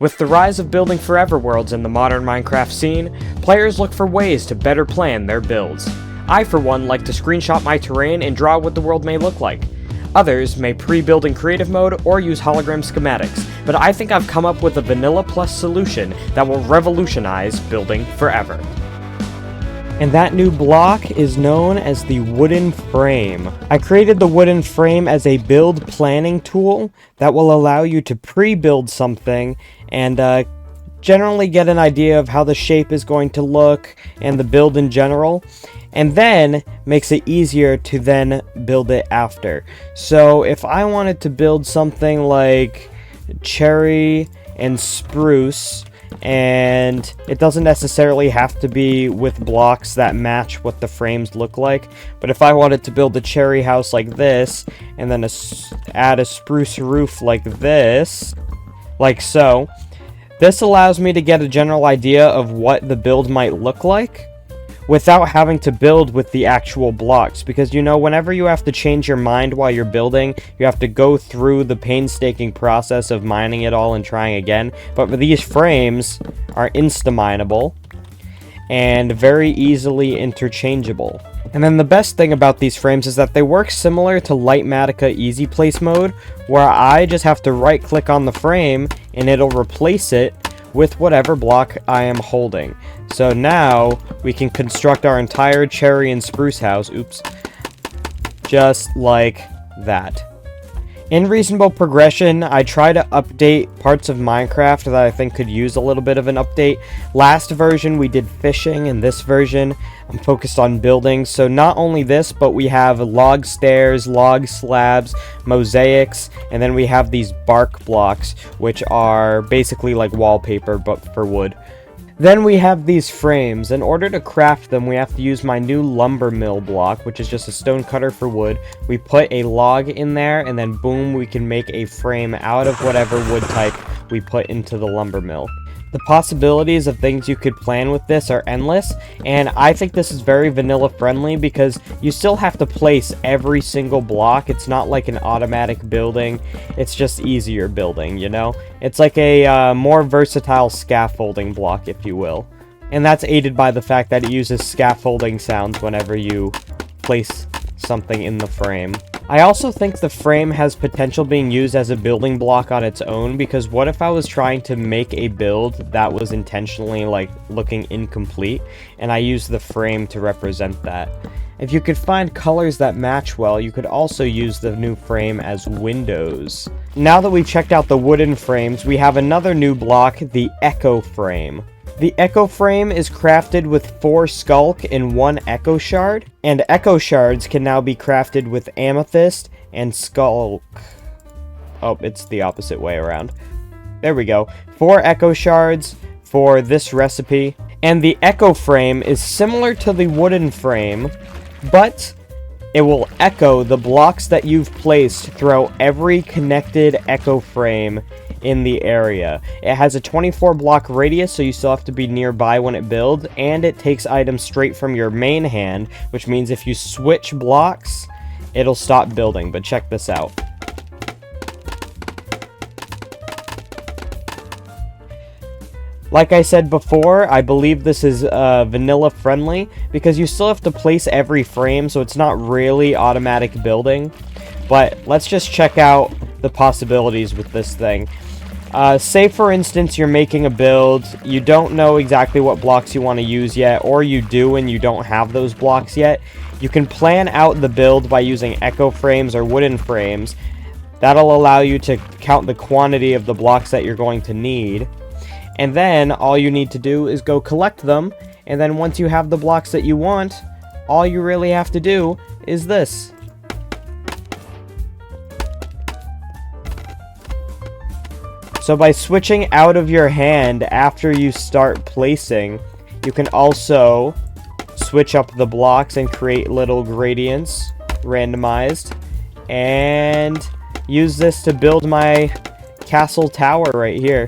With the rise of building forever worlds in the modern Minecraft scene, players look for ways to better plan their builds. I, for one, like to screenshot my terrain and draw what the world may look like. Others may pre-build in creative mode or use hologram schematics, but I think I've come up with a vanilla plus solution that will revolutionize building forever. And that new block is known as the wooden frame. I created the wooden frame as a build planning tool that will allow you to pre-build something and generally get an idea of how the shape is going to look and the build in general, and then makes it easier to then build it after. So if I wanted to build something like cherry and spruce, and it doesn't necessarily have to be with blocks that match what the frames look like, but if I wanted to build a cherry house like this, and then add a spruce roof like this, like so, this allows me to get a general idea of what the build might look like, without having to build with the actual blocks, because you know, whenever you have to change your mind while you're building, you have to go through the painstaking process of mining it all and trying again. But these frames are insta-mineable and very easily interchangeable. And then the best thing about these frames is that they work similar to Litematica Easy Place mode, where I just have to right click on the frame and it'll replace it with whatever block I am holding. So now we can construct our entire cherry and spruce house, just like that. In reasonable progression, I try to update parts of Minecraft that I think could use a little bit of an update. Last version we did fishing, and this version I'm focused on building. So not only this, but we have log stairs, log slabs, mosaics, and then we have these bark blocks, which are basically like wallpaper but for wood. Then we have these frames. In order to craft them, we have to use my new lumber mill block, which is just a stone cutter for wood. We put a log in there, and then boom, we can make a frame out of whatever wood type we put into the lumber mill. The possibilities of things you could plan with this are endless, and I think this is very vanilla friendly because you still have to place every single block. It's not like an automatic building, it's just easier building, you know? It's like a more versatile scaffolding block, if you will. And that's aided by the fact that it uses scaffolding sounds whenever you place something in the frame. I also think the frame has potential being used as a building block on its own, because what if I was trying to make a build that was intentionally like looking incomplete, and I used the frame to represent that? If you could find colors that match well, you could also use the new frame as windows. Now that we've checked out the wooden frames, we have another new block, the echo frame. The echo frame is crafted with 4 skulk and 1 echo shard, and echo shards can now be crafted with amethyst and skulk. Oh, it's the opposite way around. There we go. 4 echo shards for this recipe, and the echo frame is similar to the wooden frame, but it will echo the blocks that you've placed throughout every connected echo frame in the area. It has a 24 block radius, so you still have to be nearby when it builds, and it takes items straight from your main hand, which means if you switch blocks, it'll stop building. But check this out. Like I said before, I believe this is vanilla friendly because you still have to place every frame, so it's not really automatic building. But let's just check out the possibilities with this thing. Say for instance you're making a build, you don't know exactly what blocks you want to use yet, or you do and you don't have those blocks yet. You can plan out the build by using echo frames or wooden frames. That'll allow you to count the quantity of the blocks that you're going to need. And then all you need to do is go collect them, and then once you have the blocks that you want, all you really have to do is this. So by switching out of your hand after you start placing, you can also switch up the blocks and create little gradients, randomized, and use this to build my castle tower right here.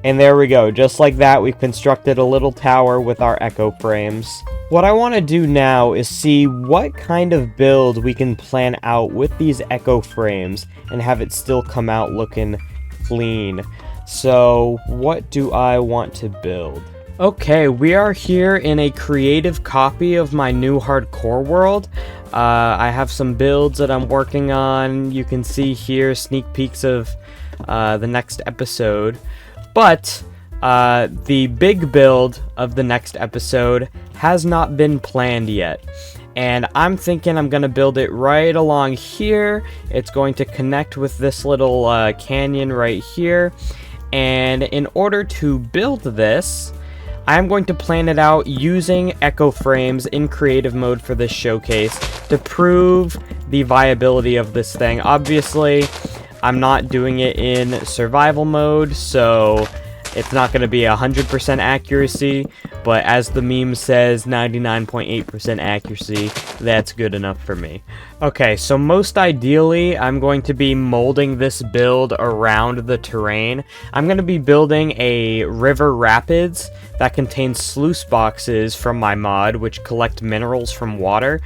And there we go, just like that, we've constructed a little tower with our echo frames. What I want to do now is see what kind of build we can plan out with these echo frames and have it still come out looking clean. So what do I want to build? Okay, we are here in a creative copy of my new hardcore world. I have some builds that I'm working on. You can see here sneak peeks of the next episode. But the big build of the next episode has not been planned yet. And I'm thinking I'm going to build it right along here. It's going to connect with this little canyon right here. And in order to build this, I'm going to plan it out using echo frames in creative mode for this showcase to prove the viability of this thing. Obviously, I'm not doing it in survival mode, so it's not going to be 100% accuracy, but as the meme says, 99.8% accuracy, that's good enough for me. Okay, so most ideally, I'm going to be molding this build around the terrain. I'm going to be building a river rapids that contains sluice boxes from my mod, which collect minerals from water,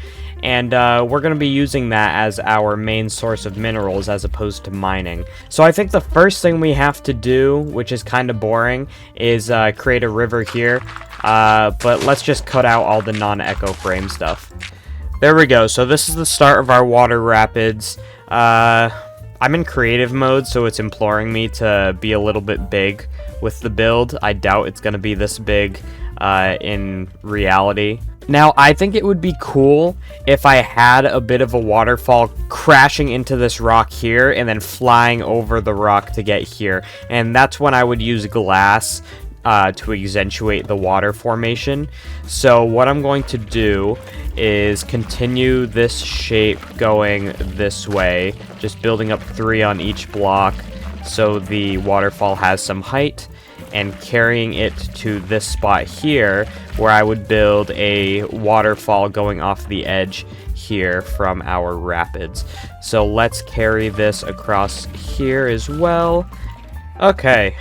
and we're going to be using that as our main source of minerals as opposed to mining. So I think the first thing we have to do, which is kind of boring, is create a river here, but let's just cut out all the non-echo frame stuff. There we go, so this is the start of our water rapids. I'm in creative mode, so it's imploring me to be a little bit big with the build. I doubt it's going to be this big in reality. Now, I think it would be cool if I had a bit of a waterfall crashing into this rock here and then flying over the rock to get here. And that's when I would use glass to accentuate the water formation. So what I'm going to do is continue this shape going this way, just building up 3 on each block so the waterfall has some height, and carrying it to this spot here where I would build a waterfall going off the edge here from our rapids. So let's carry this across here as well. Okay.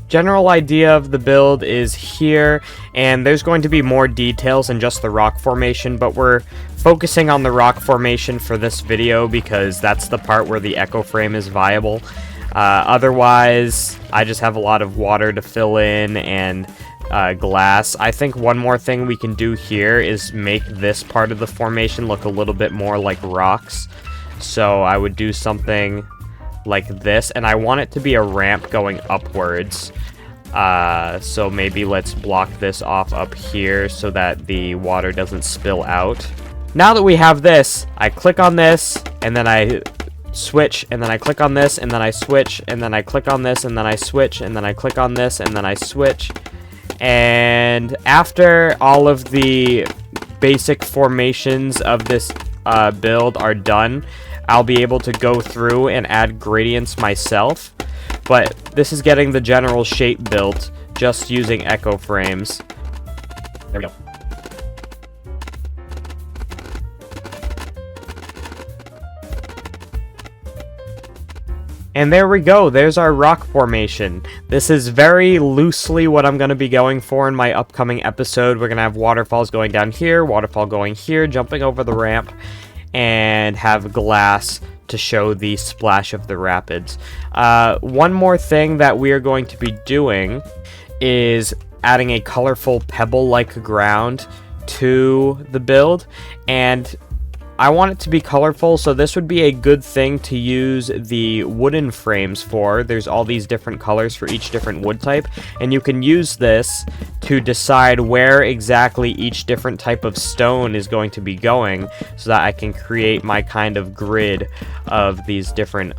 General idea of the build is here, and there's going to be more details than just the rock formation, but we're focusing on the rock formation for this video because that's the part where the echo frame is viable. Otherwise, I just have a lot of water to fill in and glass. I think one more thing we can do here is make this part of the formation look a little bit more like rocks. So I would do something like this, and I want it to be a ramp going upwards. So maybe let's block this off up here so that the water doesn't spill out. Now that we have this, I click on this, and then I switch, and then I click on this, and then I switch, and then I click on this, and then I switch, and then I click on this, and then I switch. And after all of the basic formations of this build are done, I'll be able to go through and add gradients myself, but this is getting the general shape built just using echo frames. There we go. And there we go, there's our rock formation. This is very loosely what I'm going to be going for in my upcoming episode. We're going to have waterfalls going down here, waterfall going here, jumping over the ramp, and have glass to show the splash of the rapids. One more thing that we are going to be doing is adding a colorful pebble-like ground to the build, and I want it to be colorful, so this would be a good thing to use the wooden frames for. There's all these different colors for each different wood type, and you can use this to decide where exactly each different type of stone is going to be going, so that I can create my kind of grid of these different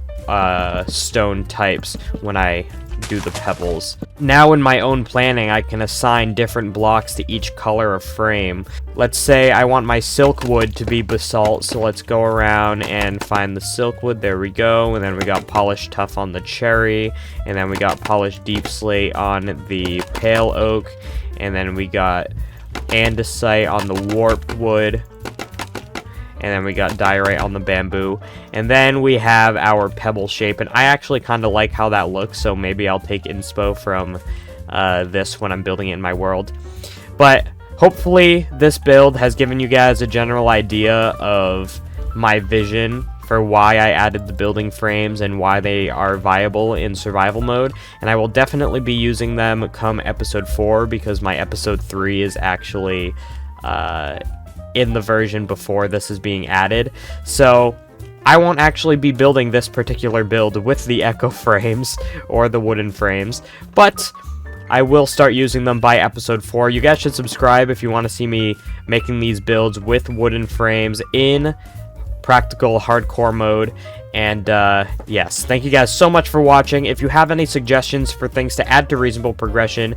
stone types when I do the pebbles. Now in my own planning, I can assign different blocks to each color of frame. Let's say I want my silk wood to be basalt, so let's go around and find the silk wood. There we go. And then we got polished tough on the cherry, and then we got polished deep slate on the pale oak, and then we got andesite on the warped wood, and then we got diorite on the bamboo, and then we have our pebble shape, and I actually kind of like how that looks, so maybe I'll take inspo from this when I'm building it in my world. But hopefully this build has given you guys a general idea of my vision for for why I added the building frames and why they are viable in survival mode, and I will definitely be using them come episode 4, because my episode 3 is actually in the version before this is being added. So I won't actually be building this particular build with the echo frames or the wooden frames, but I will start using them by episode 4. You guys should subscribe if you want to see me making these builds with wooden frames in practical hardcore mode. And yes, thank you guys so much for watching. If you have any suggestions for things to add to reasonable progression,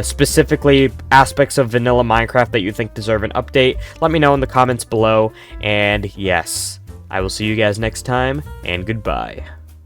specifically aspects of vanilla Minecraft that you think deserve an update, let me know in the comments below. And yes, I will see you guys next time, and goodbye.